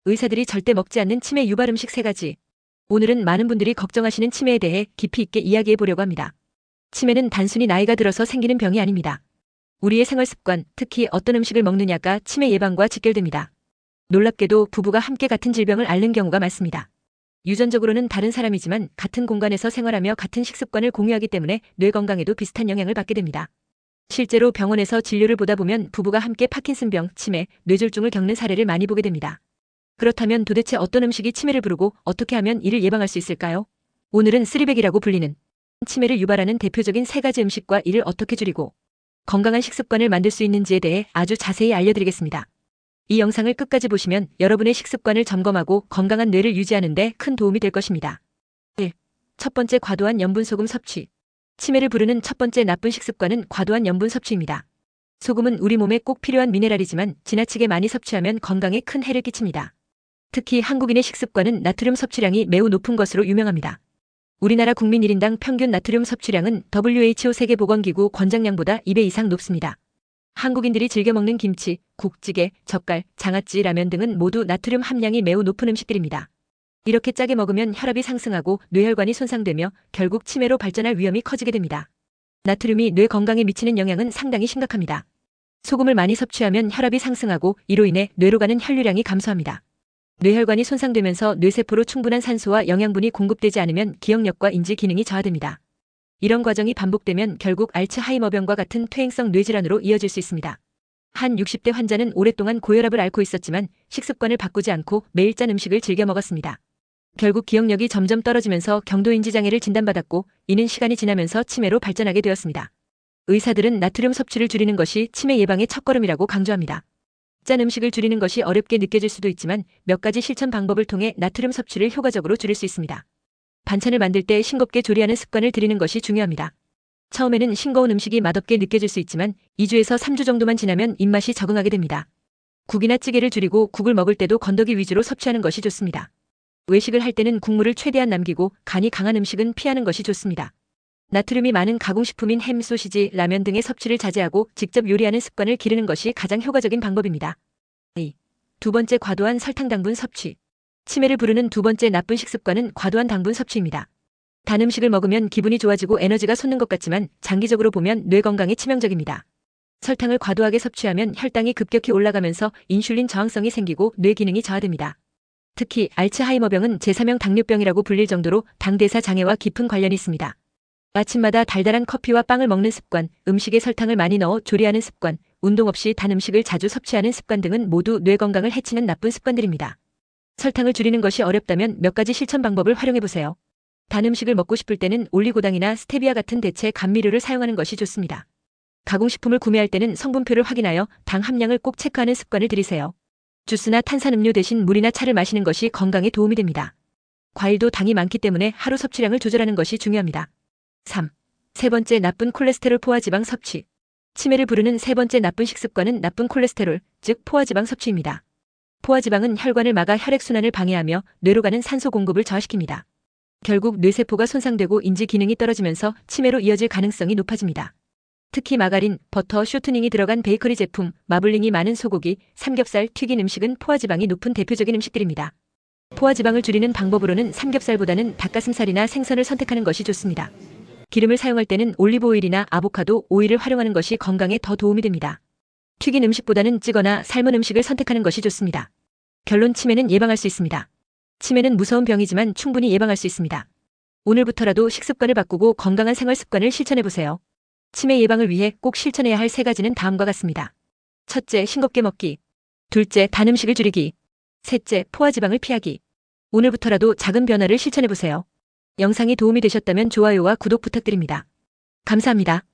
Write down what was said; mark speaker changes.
Speaker 1: 의사들이 절대 먹지 않는 치매 유발 음식 3가지. 오늘은 많은 분들이 걱정하시는 치매에 대해 깊이 있게 이야기해 보려고 합니다. 치매는 단순히 나이가 들어서 생기는 병이 아닙니다. 우리의 생활 습관, 특히 어떤 음식을 먹느냐가 치매 예방과 직결됩니다. 놀랍게도 부부가 함께 같은 질병을 앓는 경우가 많습니다. 유전적으로는 다른 사람이지만 같은 공간에서 생활하며 같은 식습관을 공유하기 때문에 뇌 건강에도 비슷한 영향을 받게 됩니다. 실제로 병원에서 진료를 보다 보면 부부가 함께 파킨슨병, 치매, 뇌졸중을 겪는 사례를 많이 보게 됩니다. 그렇다면 도대체 어떤 음식이 치매를 부르고 어떻게 하면 이를 예방할 수 있을까요? 오늘은 쓰리백이라고 불리는 치매를 유발하는 대표적인 3가지 음식과 이를 어떻게 줄이고 건강한 식습관을 만들 수 있는지에 대해 아주 자세히 알려드리겠습니다. 이 영상을 끝까지 보시면 여러분의 식습관을 점검하고 건강한 뇌를 유지하는 데 큰 도움이 될 것입니다. 1. 첫 번째, 과도한 염분 소금 섭취. 치매를 부르는 첫 번째 나쁜 식습관은 과도한 염분 섭취입니다. 소금은 우리 몸에 꼭 필요한 미네랄이지만 지나치게 많이 섭취하면 건강에 큰 해를 끼칩니다. 특히 한국인의 식습관은 나트륨 섭취량이 매우 높은 것으로 유명합니다. 우리나라 국민 1인당 평균 나트륨 섭취량은 WHO 세계보건기구 권장량보다 2배 이상 높습니다. 한국인들이 즐겨 먹는 김치, 국찌개, 젓갈, 장아찌, 라면 등은 모두 나트륨 함량이 매우 높은 음식들입니다. 이렇게 짜게 먹으면 혈압이 상승하고 뇌혈관이 손상되며 결국 치매로 발전할 위험이 커지게 됩니다. 나트륨이 뇌 건강에 미치는 영향은 상당히 심각합니다. 소금을 많이 섭취하면 혈압이 상승하고 이로 인해 뇌로 가는 혈류량이 감소합니다. 뇌혈관이 손상되면서 뇌세포로 충분한 산소와 영양분이 공급되지 않으면 기억력과 인지 기능이 저하됩니다. 이런 과정이 반복되면 결국 알츠하이머병과 같은 퇴행성 뇌질환으로 이어질 수 있습니다. 한 60대 환자는 오랫동안 고혈압을 앓고 있었지만 식습관을 바꾸지 않고 매일 짠 음식을 즐겨 먹었습니다. 결국 기억력이 점점 떨어지면서 경도인지 장애를 진단받았고 이는 시간이 지나면서 치매로 발전하게 되었습니다. 의사들은 나트륨 섭취를 줄이는 것이 치매 예방의 첫걸음이라고 강조합니다. 짠 음식을 줄이는 것이 어렵게 느껴질 수도 있지만 몇 가지 실천 방법을 통해 나트륨 섭취를 효과적으로 줄일 수 있습니다. 반찬을 만들 때 싱겁게 조리하는 습관을 들이는 것이 중요합니다. 처음에는 싱거운 음식이 맛없게 느껴질 수 있지만 2주에서 3주 정도만 지나면 입맛이 적응하게 됩니다. 국이나 찌개를 줄이고 국을 먹을 때도 건더기 위주로 섭취하는 것이 좋습니다. 외식을 할 때는 국물을 최대한 남기고 간이 강한 음식은 피하는 것이 좋습니다. 나트륨이 많은 가공식품인 햄, 소시지, 라면 등의 섭취를 자제하고 직접 요리하는 습관을 기르는 것이 가장 효과적인 방법입니다. 2. 두 번째, 과도한 설탕 당분 섭취. 치매를 부르는 두 번째 나쁜 식습관은 과도한 당분 섭취입니다. 단 음식을 먹으면 기분이 좋아지고 에너지가 솟는 것 같지만 장기적으로 보면 뇌 건강에 치명적입니다. 설탕을 과도하게 섭취하면 혈당이 급격히 올라가면서 인슐린 저항성이 생기고 뇌 기능이 저하됩니다. 특히 알츠하이머병은 제3형 당뇨병이라고 불릴 정도로 당대사 장애와 깊은 관련이 있습니다. 아침마다 달달한 커피와 빵을 먹는 습관, 음식에 설탕을 많이 넣어 조리하는 습관, 운동 없이 단 음식을 자주 섭취하는 습관 등은 모두 뇌 건강을 해치는 나쁜 습관들입니다. 설탕을 줄이는 것이 어렵다면 몇 가지 실천 방법을 활용해보세요. 단 음식을 먹고 싶을 때는 올리고당이나 스테비아 같은 대체 감미료를 사용하는 것이 좋습니다. 가공식품을 구매할 때는 성분표를 확인하여 당 함량을 꼭 체크하는 습관을 들이세요. 주스나 탄산음료 대신 물이나 차를 마시는 것이 건강에 도움이 됩니다. 과일도 당이 많기 때문에 하루 섭취량을 조절하는 것이 중요합니다. 3. 세 번째, 나쁜 콜레스테롤 포화지방 섭취. 치매를 부르는 세 번째 나쁜 식습관은 나쁜 콜레스테롤, 즉 포화지방 섭취입니다. 포화지방은 혈관을 막아 혈액순환을 방해하며 뇌로 가는 산소 공급을 저하시킵니다. 결국 뇌세포가 손상되고 인지 기능이 떨어지면서 치매로 이어질 가능성이 높아집니다. 특히 마가린, 버터, 쇼트닝이 들어간 베이커리 제품, 마블링이 많은 소고기, 삼겹살, 튀긴 음식은 포화지방이 높은 대표적인 음식들입니다. 포화지방을 줄이는 방법으로는 삼겹살보다는 닭가슴살이나 생선을 선택하는 것이 좋습니다. 기름을 사용할 때는 올리브 오일이나 아보카도 오일을 활용하는 것이 건강에 더 도움이 됩니다. 튀긴 음식보다는 찌거나 삶은 음식을 선택하는 것이 좋습니다. 결론, 치매는 예방할 수 있습니다. 치매는 무서운 병이지만 충분히 예방할 수 있습니다. 오늘부터라도 식습관을 바꾸고 건강한 생활 습관을 실천해보세요. 치매 예방을 위해 꼭 실천해야 할 3가지는 다음과 같습니다. 첫째, 싱겁게 먹기. 둘째, 단 음식을 줄이기. 셋째, 포화지방을 피하기. 오늘부터라도 작은 변화를 실천해보세요. 영상이 도움이 되셨다면 좋아요와 구독 부탁드립니다. 감사합니다.